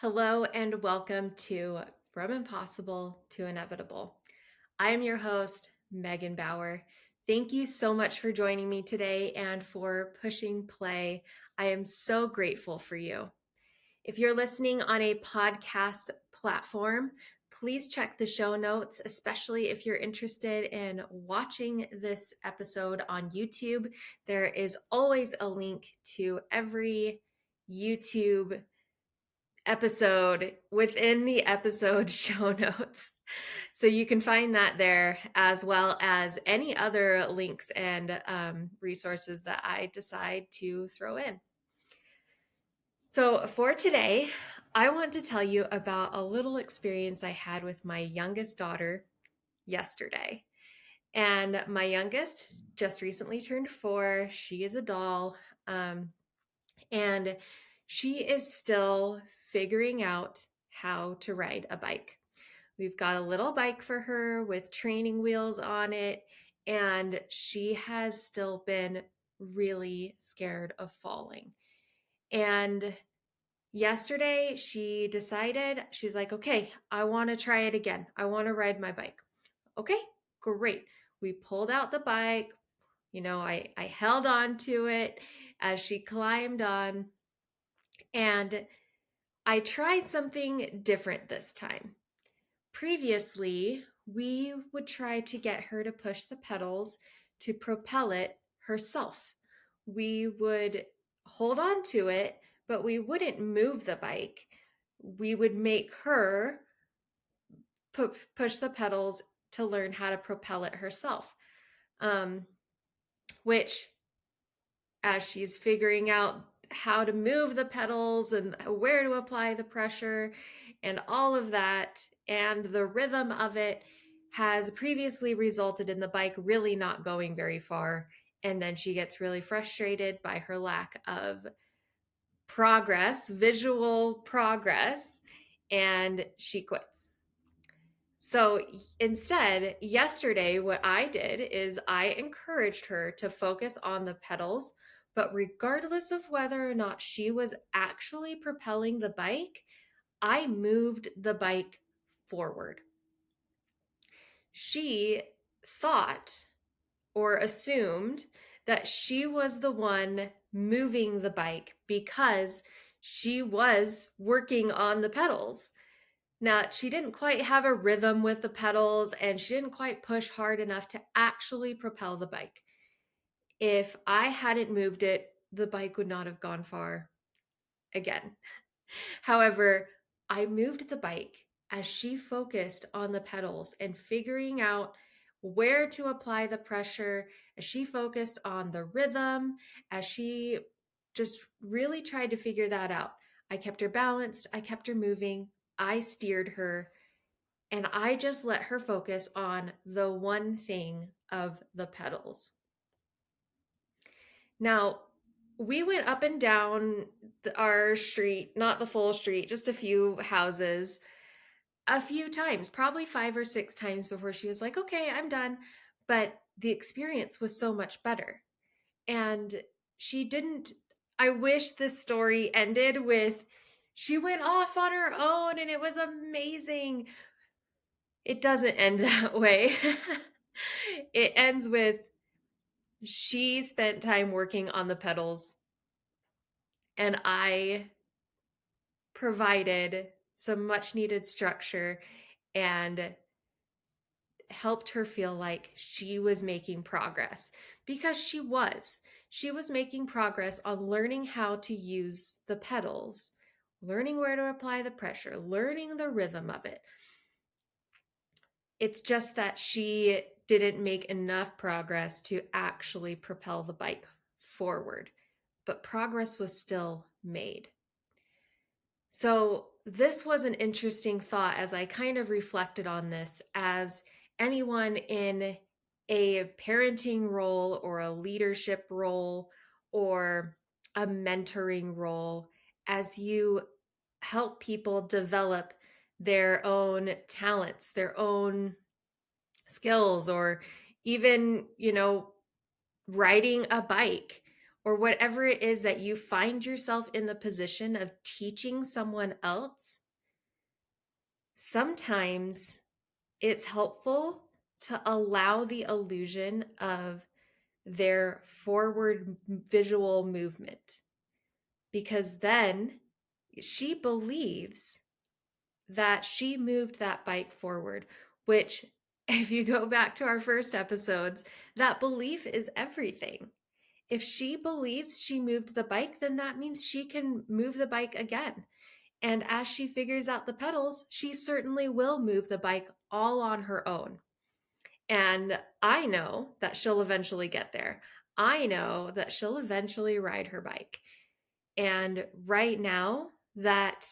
Hello and welcome to From Impossible to Inevitable. I am your host, Megan Bauer. Thank you so much for joining me today and for pushing play. I am so grateful for you. If you're listening on a podcast platform, please check the show notes, especially if you're interested in watching this episode on YouTube. There is always a link to every YouTube episode within the episode show notes. So you can find that there, as well as any other links and resources that I decide to throw in. So for today, I want to tell you about a little experience I had with my youngest daughter yesterday. And my youngest just recently turned 4. She is a doll. And she is still figuring out how to ride a bike. We've got a little bike for her with training wheels on it, and she has still been really scared of falling. And yesterday, she decided, she's like, okay, I want to try it again. I want to ride my bike. Okay, great. We pulled out the bike. I held on to it as she climbed on. And I tried something different this time. Previously, we would try to get her to push the pedals to propel it herself. We would hold on to it, but we wouldn't move the bike. We would make her push the pedals to learn how to propel it herself, which as she's figuring out how to move the pedals and where to apply the pressure and all of that and the rhythm of it has previously resulted in the bike really not going very far. And then she gets really frustrated by her lack of progress, visual progress, and she quits. So instead, yesterday, what I did is I encouraged her to focus on the pedals, but regardless of whether or not she was actually propelling the bike, I moved the bike forward. She thought or assumed that she was the one moving the bike because she was working on the pedals. Now, she didn't quite have a rhythm with the pedals and she didn't quite push hard enough to actually propel the bike. If I hadn't moved it, the bike would not have gone far again. However, I moved the bike as she focused on the pedals and figuring out where to apply the pressure, as she focused on the rhythm, as she just really tried to figure that out. I kept her balanced, I kept her moving, I steered her, and I just let her focus on the one thing of the pedals. Now, we went up and down our street, not the full street, just a few houses, a few times, probably 5 or 6 times before she was like, okay, I'm done. But the experience was so much better. And she didn't, I wish this story ended with, she went off on her own and it was amazing. It doesn't end that way. It ends with she spent time working on the pedals and I provided some much needed structure and helped her feel like she was making progress because she was. She was making progress on learning how to use the pedals, learning where to apply the pressure, learning the rhythm of it. It's just that she didn't make enough progress to actually propel the bike forward, but progress was still made. So, this was an interesting thought as I kind of reflected on this as anyone in a parenting role or a leadership role or a mentoring role, as you help people develop their own talents, their own skills, or even, riding a bike or whatever it is that you find yourself in the position of teaching someone else, sometimes it's helpful to allow the illusion of their forward visual movement, because then she believes that she moved that bike forward, which, if you go back to our first episodes, that belief is everything. If she believes she moved the bike, then that means she can move the bike again. And as she figures out the pedals, she certainly will move the bike all on her own. And I know that she'll eventually get there. I know that she'll eventually ride her bike. And right now, that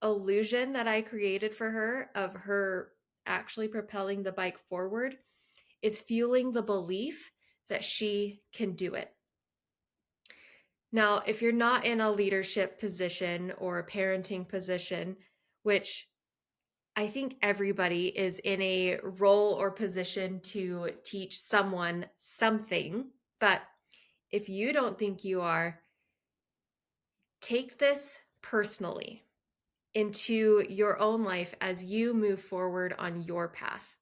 illusion that I created for her of her actually propelling the bike forward is fueling the belief that she can do it. Now, if you're not in a leadership position or a parenting position, which I think everybody is in a role or position to teach someone something, but if you don't think you are, take this personally into your own life as you move forward on your path.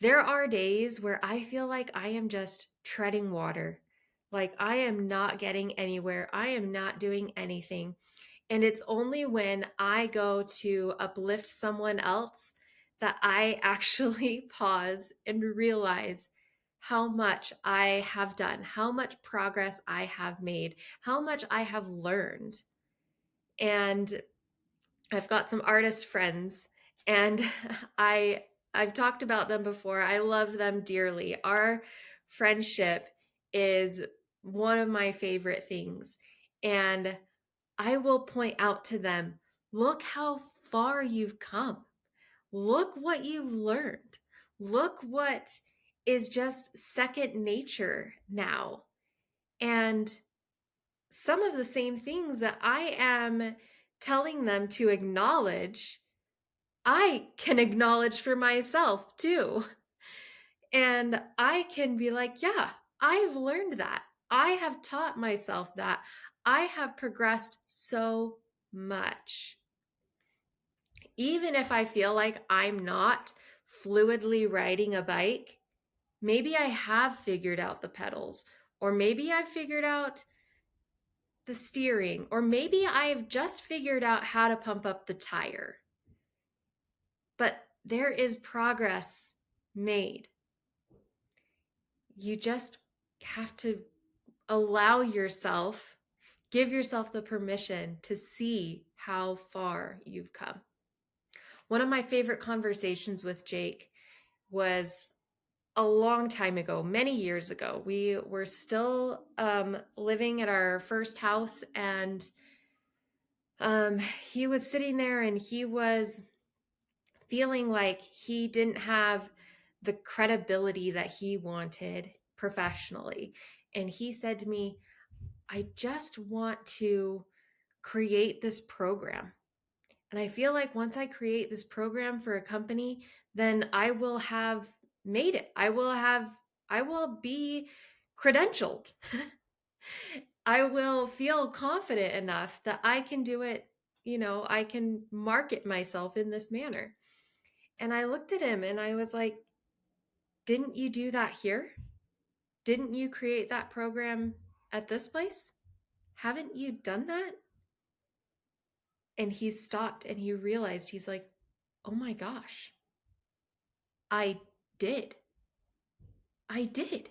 There are days where I feel like I am just treading water, like I am not getting anywhere, I am not doing anything. And it's only when I go to uplift someone else that I actually pause and realize how much I have done, how much progress I have made, how much I have learned. And I've got some artist friends, and I I've talked about them before. I love them dearly. Our friendship is one of my favorite things. And I will point out to them, look how far you've come. Look what you've learned. Look what is just second nature now. And some of the same things that I am telling them to acknowledge, I can acknowledge for myself too. And I can be like, yeah, I've learned that. I have taught myself that. I have progressed so much. Even if I feel like I'm not fluidly riding a bike, maybe I have figured out the pedals, or maybe I've figured out the steering, or maybe I've just figured out how to pump up the tire. But there is progress made. You just have to allow yourself, give yourself the permission to see how far you've come. One of my favorite conversations with Jake was a long time ago, many years ago. We were still living at our first house, and he was sitting there and he was feeling like he didn't have the credibility that he wanted professionally. And he said to me, I just want to create this program. And I feel like once I create this program for a company, then I will have made it. I will be credentialed. I will feel confident enough that I can do it, I can market myself in this manner. And I looked at him and I was like, didn't you do that here? Didn't you create that program at this place? Haven't you done that? And he stopped and he realized, he's like, oh my gosh, I did. I did.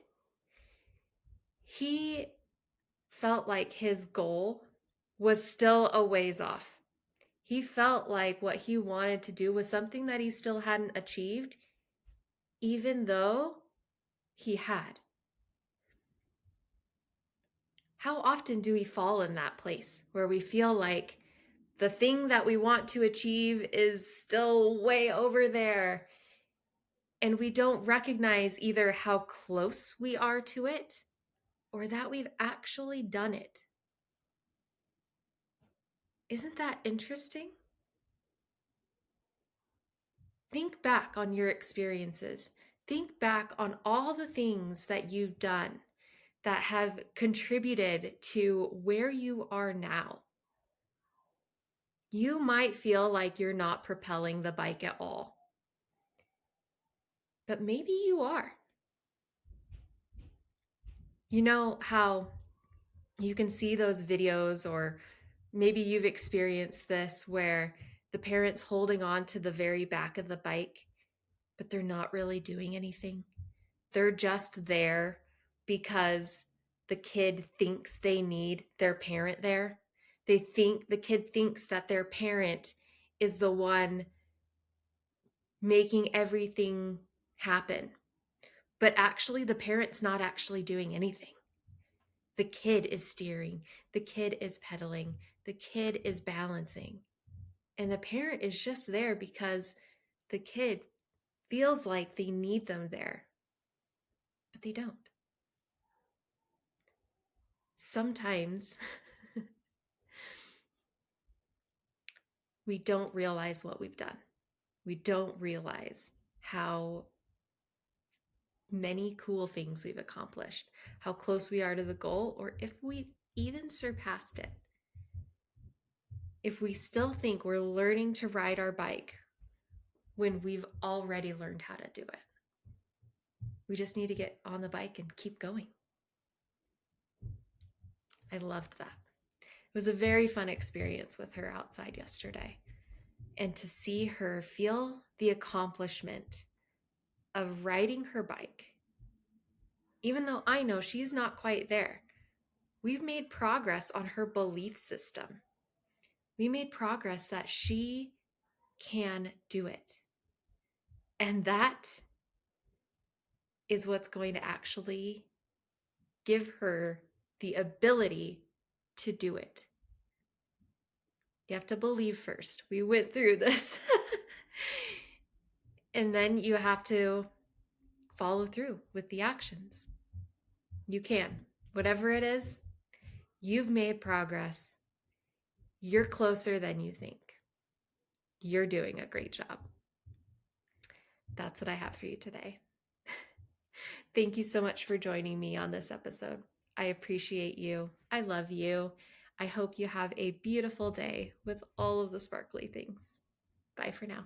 He felt like his goal was still a ways off. He felt like what he wanted to do was something that he still hadn't achieved, even though he had. How often do we fall in that place where we feel like the thing that we want to achieve is still way over there, and we don't recognize either how close we are to it or that we've actually done it? Isn't that interesting? Think back on your experiences. Think back on all the things that you've done. that have contributed to where you are now. You might feel like you're not propelling the bike at all, but maybe you are. You know how you can see those videos, or maybe you've experienced this, where the parent's holding on to the very back of the bike, but they're not really doing anything. They're just there because the kid thinks they need their parent there. The kid thinks that their parent is the one making everything happen. But actually, the parent's not actually doing anything. The kid is steering, the kid is pedaling, the kid is balancing. And the parent is just there because the kid feels like they need them there, but they don't. Sometimes we don't realize what we've done. We don't realize how many cool things we've accomplished, how close we are to the goal, or if we've even surpassed it. If we still think we're learning to ride our bike when we've already learned how to do it, we just need to get on the bike and keep going. I loved that. It was a very fun experience with her outside yesterday. And to see her feel the accomplishment of riding her bike, even though I know she's not quite there, we've made progress on her belief system. We made progress that she can do it. And that is what's going to actually give her the ability to do it. You have to believe first. We went through this. And then you have to follow through with the actions. You can. Whatever it is, you've made progress. You're closer than you think. You're doing a great job. That's what I have for you today. Thank you so much for joining me on this episode. I appreciate you. I love you. I hope you have a beautiful day with all of the sparkly things. Bye for now.